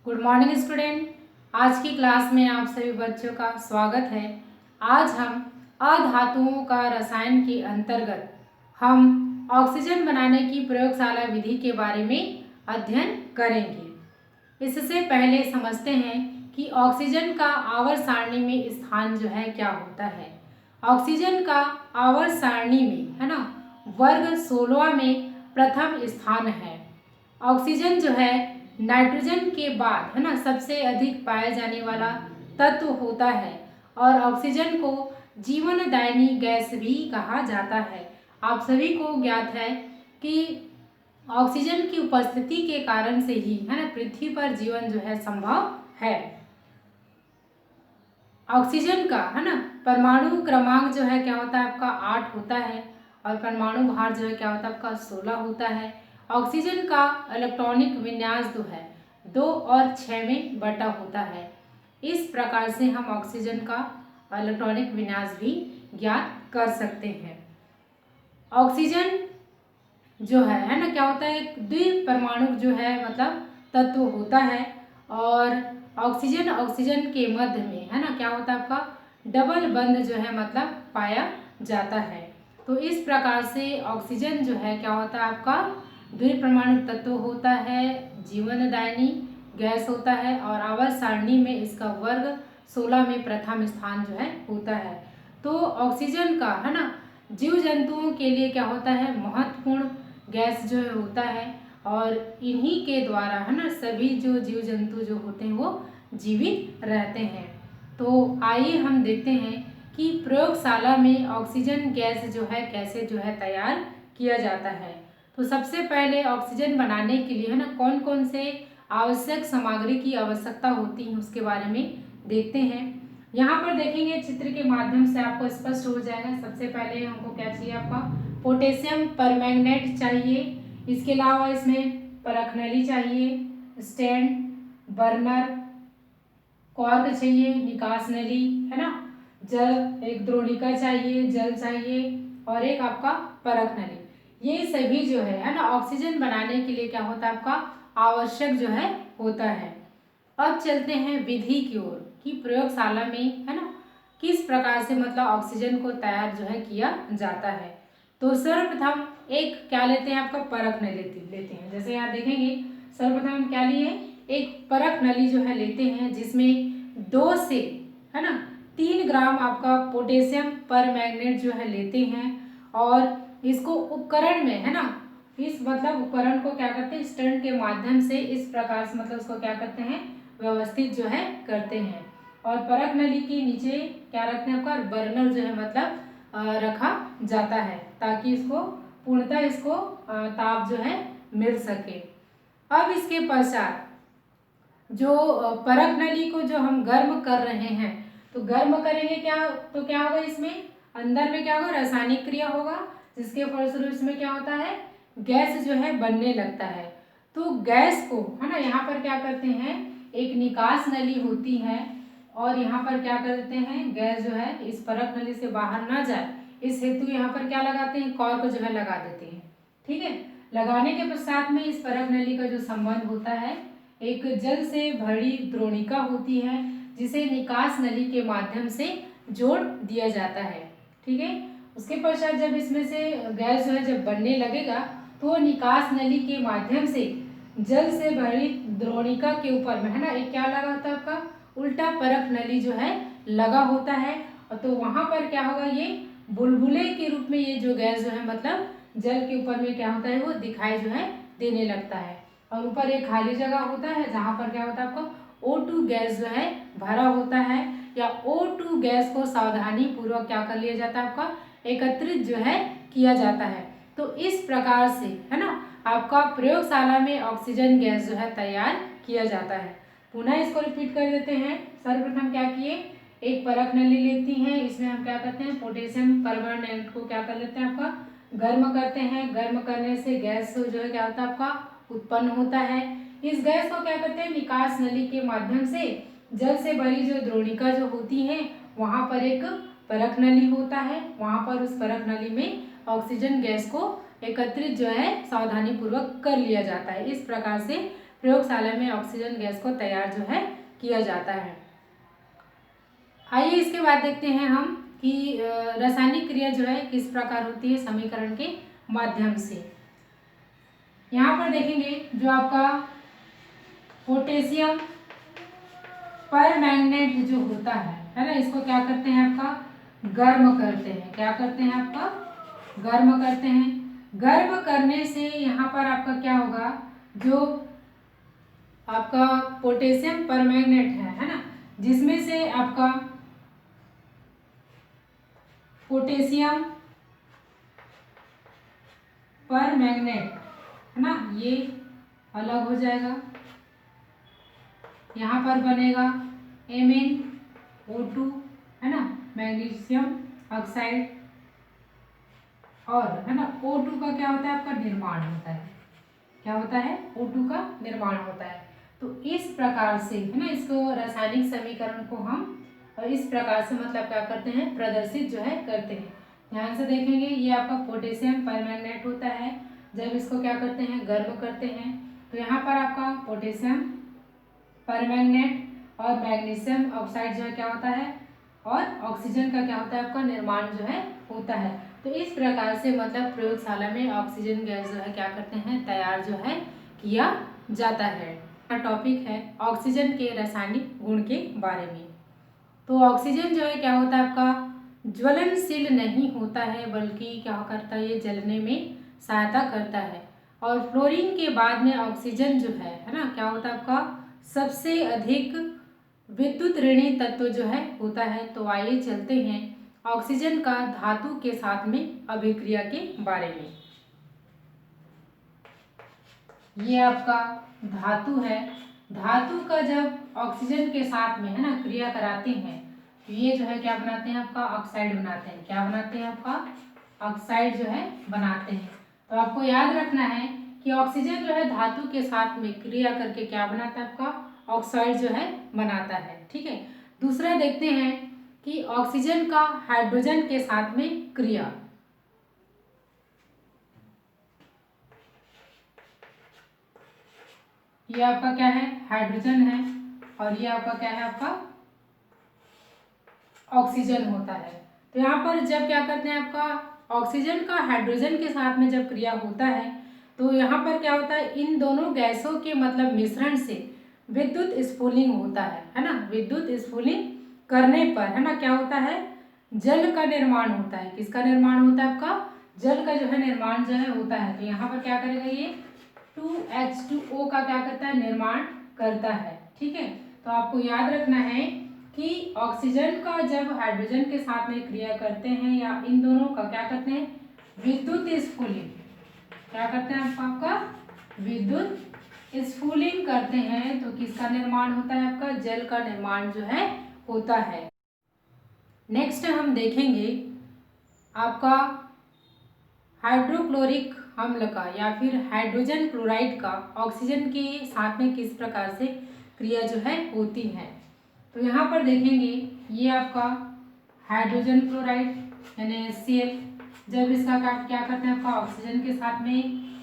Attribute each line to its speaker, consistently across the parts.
Speaker 1: Good morning student. आज की class में आप सभी बच्चों का स्वागत है। आज हम अधातुओं का रसायन के अंतर्गत हम ऑक्सीजन बनाने की प्रयोगशाला विधि के बारे में अध्ययन करेंगे। इससे पहले समझते हैं कि ऑक्सीजन का आवर्त सारणी में स्थान जो है क्या होता है। ऑक्सीजन का आवर्त सारणी में है ना वर्ग 16 में प्रथम स्थान है। ऑक्सीजन जो है नाइट्रोजन के बाद है ना सबसे अधिक पाया जाने वाला तत्व होता है और ऑक्सीजन को जीवनदायिनी गैस भी कहा जाता है। आप सभी को ज्ञात है कि ऑक्सीजन की उपस्थिति के कारण से ही है ना पृथ्वी पर जीवन जो है संभव है। ऑक्सीजन का है ना परमाणु क्रमांक जो है क्या होता है आपका 8 होता है और परमाणु भार जो है क्या होता है आपका 16 होता है। ऑक्सीजन का इलेक्ट्रॉनिक विन्यास जो है 2 और 6 में बटा होता है। इस प्रकार से हम ऑक्सीजन का इलेक्ट्रॉनिक विन्यास भी ज्ञात कर सकते हैं। ऑक्सीजन जो है ना क्या होता है एक द्विपरमाणु जो है मतलब तत्व होता है और ऑक्सीजन के मध्य में है ना क्या होता है आपका डबल बंध जो है मतलब पाया जाता है। तो इस प्रकार से ऑक्सीजन जो है क्या होता है आपका द्विपरमाणु तत्व होता है, जीवनदायिनी गैस होता है और आवर्त सारणी में इसका वर्ग 16 में प्रथम स्थान जो है होता है। तो ऑक्सीजन का है ना जीव जंतुओं के लिए क्या होता है महत्वपूर्ण गैस जो है होता है और इन्हीं के द्वारा है ना सभी जो जीव जंतु जो होते हैं वो जीवित रहते हैं। तो आइए हम देखते हैं कि प्रयोगशाला में ऑक्सीजन गैस जो है कैसे जो है तैयार किया जाता है। तो सबसे पहले ऑक्सीजन बनाने के लिए है ना कौन कौन से आवश्यक सामग्री की आवश्यकता होती है उसके बारे में देखते हैं। यहाँ पर देखेंगे चित्र के माध्यम से आपको स्पष्ट हो जाएगा। सबसे पहले हमको क्या चाहिए आपका पोटेशियम परमैंगनेट चाहिए। इसके अलावा इसमें परखनली चाहिए, स्टैंड, बर्नर, कॉर्क चाहिए, निकास नली है ना, जल एक द्रोणिका चाहिए, जल चाहिए और एक आपका परख नली। ये सभी जो है ना ऑक्सीजन बनाने के लिए क्या होता है आपका आवश्यक जो है होता है। अब चलते हैं विधि की ओर कि प्रयोगशाला में है ना किस प्रकार से मतलब ऑक्सीजन को तैयार जो है किया जाता है। तो सर्वप्रथम एक क्या लेते हैं आपका परख नली लेते हैं। जैसे यहाँ देखेंगे सर्वप्रथम हम क्या लिए एक परख नली जो है लेते हैं जिसमें 2 से है ना 3 ग्राम आपका पोटेशियम परमैंगनेट जो है लेते हैं और इसको उपकरण में है ना इस मतलब उपकरण को क्या करते हैं स्टैंड के माध्यम से इस प्रकार से मतलब उसको क्या करते हैं व्यवस्थित जो है करते हैं और परख नली के नीचे क्या रखते हैं आपका बर्नर जो है मतलब रखा जाता है ताकि इसको पूर्णतः इसको ताप जो है मिल सके। अब इसके पश्चात जो परख नली को जो हम गर्म कर रहे हैं तो गर्म करेंगे क्या तो क्या होगा इसमें अंदर में क्या होगा रासायनिक क्रिया होगा जिसके फलस्वरूप इसमें क्या होता है गैस जो है बनने लगता है। तो गैस को है ना यहाँ पर क्या करते हैं एक निकास नली होती है और यहाँ पर क्या करते हैं गैस जो है इस परख नली से बाहर ना जाए इस हेतु यहाँ पर क्या लगाते हैं कॉर्क जो है लगा देते हैं। ठीक है, लगाने के पश्चात में इस परख नली का जो संबंध होता है एक जल से भरी द्रोणिका होती है जिसे निकास नली के माध्यम से जोड़ दिया जाता है। ठीक है, उसके पश्चात जब इसमें से गैस जो है जब बनने लगेगा तो निकास नली के माध्यम से जल से भरी द्रोणिका के ऊपर में है ना एक क्या लगा होता है आपका उल्टा परख नली जो है लगा होता है और तो वहां पर क्या होगा ये बुलबुले के रूप में ये जो गैस जो है मतलब जल के ऊपर में क्या होता है वो दिखाई जो है देने लगता है और ऊपर एक खाली जगह होता है जहां पर क्या होता है आपका O2 गैस जो है भरा होता है या O2 गैस को सावधानी पूर्वक क्या कर लिया जाता है आपका एकत्रित जो है किया जाता है। तो इस प्रकार से है ना आपका प्रयोगशाला में ऑक्सीजन गैस जो है तैयार किया जाता है। पुनः इसको रिपीट कर देते हैं। सर्वप्रथम क्या किए एक परख नली लेती हैं इसमें हम क्या करते हैं पोटेशियम परमैंगनेट को क्या कर लेते हैं आपका गर्म करते हैं। गर्म करने से गैस जो है क्या होता है आपका उत्पन्न होता है। इस गैस को क्या करते हैं निकास नली के माध्यम से जल से भरी जो द्रोणिका जो होती है वहां पर एक परख नली होता है वहां पर उस परख नली में ऑक्सीजन गैस को एकत्रित जो है सावधानी पूर्वक कर लिया जाता है। इस प्रकार से प्रयोगशाला में ऑक्सीजन गैस को तैयार जो है किया जाता है। आइए इसके बाद देखते हैं हम कि रासायनिक क्रिया जो है किस प्रकार होती है समीकरण के माध्यम से। यहाँ पर देखेंगे जो आपका पोटेशियम परमैंगनेट जो होता है ना, इसको क्या करते हैं आपका गर्म करते हैं। क्या करते हैं आपका गर्म करते हैं। गर्म करने से यहाँ पर आपका क्या होगा, जो आपका पोटेशियम परमैंगनेट है ना, जिसमें से आपका पोटेशियम परमैंगनेट है ना, ये अलग हो जाएगा। यहाँ पर बनेगा MnO2 है ना, मैग्नीशियम ऑक्साइड, और है ना O2 का क्या होता है आपका निर्माण होता है। क्या होता है O2 का निर्माण होता है। तो इस प्रकार से है ना, इसको रासायनिक समीकरण को हम इस प्रकार से मतलब क्या करते हैं प्रदर्शित जो है करते हैं। ध्यान से देखेंगे, ये आपका पोटेशियम परमैंगनेट होता है। जब इसको क्या करते हैं गर्म करते हैं तो यहाँ पर आपका पोटेशियम परमैंगनेट और मैग्नीशियम ऑक्साइड जो है क्या होता है, और ऑक्सीजन का क्या होता है आपका निर्माण जो है होता है। तो इस प्रकार से मतलब प्रयोगशाला में ऑक्सीजन गैस जो है क्या करते हैं तैयार जो है किया जाता है। टॉपिक है ऑक्सीजन के रासायनिक गुण के बारे में। तो ऑक्सीजन जो है क्या होता है आपका ज्वलनशील नहीं होता है, बल्कि क्या करता है ये जलने में सहायता करता है। और फ्लोरीन के बाद में ऑक्सीजन जो है ना, क्या होता है आपका सबसे अधिक विद्युत ऋणी तत्व जो है होता है। तो आइए चलते हैं ऑक्सीजन का धातु के साथ में अभिक्रिया के बारे में। ये आपका धातु है। धातु का जब ऑक्सीजन के साथ में है ना क्रिया कराते हैं तो ये जो है क्या बनाते हैं आपका ऑक्साइड बनाते हैं। क्या बनाते हैं आपका ऑक्साइड जो है बनाते हैं। तो आपको याद रखना है कि ऑक्सीजन जो है धातु के साथ में क्रिया करके क्या बनाता है आपका ऑक्साइड जो है बनाता है। ठीक है, दूसरा देखते हैं कि ऑक्सीजन का हाइड्रोजन के साथ में क्रिया। ये आपका क्या है हाइड्रोजन है, और ये आपका क्या है आपका ऑक्सीजन होता है। तो यहाँ पर जब क्या करते हैं आपका ऑक्सीजन का हाइड्रोजन के साथ में जब क्रिया होता है तो यहाँ पर क्या होता है इन दोनों गैसों के मतलब मिश्रण से विद्युत स्फुलिंग होता है ना। विद्युत स्फुलिंग करने पर है ना क्या होता है जल का निर्माण होता है। किसका निर्माण होता है आपका जल का जो है निर्माण जो है होता है। तो यहाँ पर क्या करेगा ये 2H2O का क्या करता है निर्माण करता है। ठीक है, तो आपको याद रखना है कि ऑक्सीजन का जब हाइड्रोजन के साथ में क्रिया करते हैं या इन दोनों का क्या करते हैं विद्युत स्फुलिंग, क्या करते हैं आपका विद्युत स्फुलिंग करते हैं तो किसका निर्माण होता है आपका जल का निर्माण जो है होता है। नेक्स्ट हम देखेंगे आपका हाइड्रोक्लोरिक अम्ल का या फिर हाइड्रोजन क्लोराइड का ऑक्सीजन के साथ में किस प्रकार से क्रिया जो है होती है। तो यहाँ पर देखेंगे ये आपका हाइड्रोजन क्लोराइड यानी HCl जब इसका क्या करते हैं आपका ऑक्सीजन के साथ में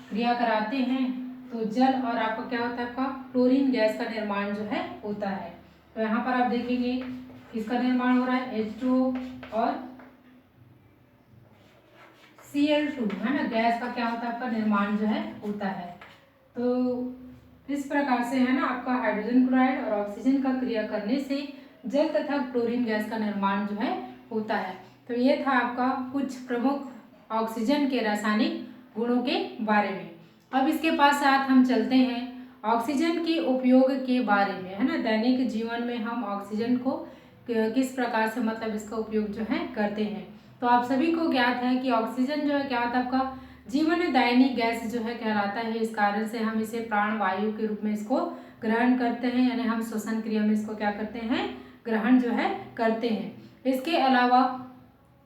Speaker 1: क्रिया कराते हैं तो जल और आपका क्या होता है आपका क्लोरीन गैस का निर्माण जो है होता है। तो यहाँ पर आप देखेंगे किसका निर्माण हो रहा है H2O और Cl2 है ना गैस का क्या होता है आपका निर्माण जो है होता है। तो इस प्रकार से है ना आपका हाइड्रोजन क्लोराइड और ऑक्सीजन का क्रिया करने से जल तथा क्लोरीन गैस का निर्माण जो है होता है। तो ये था आपका कुछ प्रमुख ऑक्सीजन के रासायनिक गुणों के बारे में। अब इसके साथ हम चलते हैं ऑक्सीजन के उपयोग के बारे में है ना। दैनिक जीवन में हम ऑक्सीजन को किस प्रकार से मतलब इसका उपयोग जो है करते हैं। तो आप सभी को ज्ञात है कि ऑक्सीजन जो है क्या होता है आपका जीवनदायिनी गैस जो है कहलाता है। इस कारण से हम इसे प्राण वायु के रूप में इसको ग्रहण करते हैं, यानी हम श्वसन क्रिया में इसको क्या करते हैं ग्रहण जो है करते हैं। इसके अलावा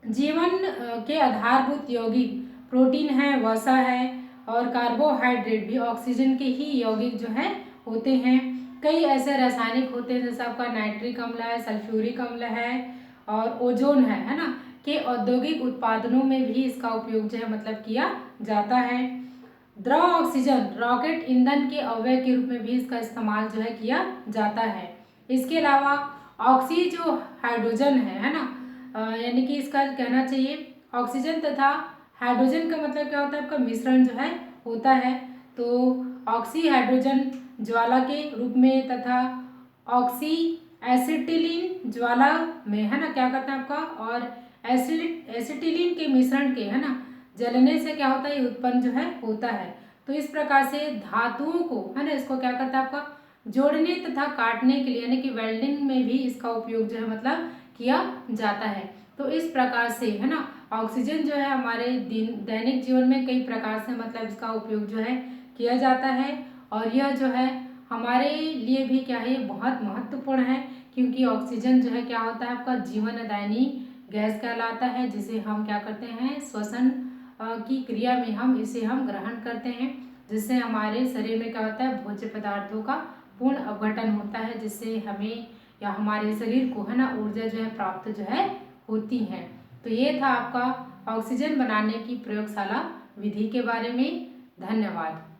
Speaker 1: जीवन के आधारभूत यौगिक प्रोटीन है, वसा है और कार्बोहाइड्रेट भी ऑक्सीजन के ही यौगिक जो है होते हैं। कई ऐसे रासायनिक होते हैं जैसे आपका नाइट्रिक अम्ल है, सल्फ्यूरिक अम्ल है और ओजोन है ना के औद्योगिक उत्पादनों में भी इसका उपयोग जो है मतलब किया जाता है। द्रव ऑक्सीजन रॉकेट ईंधन के अवयव के रूप में भी इसका इस्तेमाल जो है किया जाता है। इसके अलावा ऑक्सी जो हाइड्रोजन है ना, यानी कि इसका कहना चाहिए ऑक्सीजन तथा हाइड्रोजन का मतलब क्या होता है, आपका मिश्रण जो है होता है। तो ऑक्सी हाइड्रोजन ज्वाला के रूप में तथा ऑक्सी एसिटिलीन ज्वाला में है ना क्या करता है आपका, और एसिटिलीन के मिश्रण के है ना जलने से क्या होता है, ये उत्पन्न जो है होता है। तो इस प्रकार से धातुओं को है ना इसको क्या करता है आपका जोड़ने तथा काटने के लिए यानी कि वेल्डिंग में भी इसका उपयोग जो है मतलब किया जाता है। तो इस प्रकार से है ना ऑक्सीजन जो है हमारे दैनिक जीवन में कई प्रकार से मतलब इसका उपयोग जो है किया जाता है। और यह जो है हमारे लिए भी क्या है बहुत महत्वपूर्ण है, क्योंकि ऑक्सीजन जो है क्या होता है आपका जीवनदायिनी गैस कहलाता है, जिसे हम क्या करते हैं श्वसन की क्रिया में हम ग्रहण करते हैं, जिससे हमारे शरीर में क्या होता है भोज्य पदार्थों का पूर्ण अपघटन होता है, जिससे हमें या हमारे शरीर को है ना ऊर्जा जो है प्राप्त जो है होती है। तो ये था आपका ऑक्सीजन बनाने की प्रयोगशाला विधि के बारे में। धन्यवाद।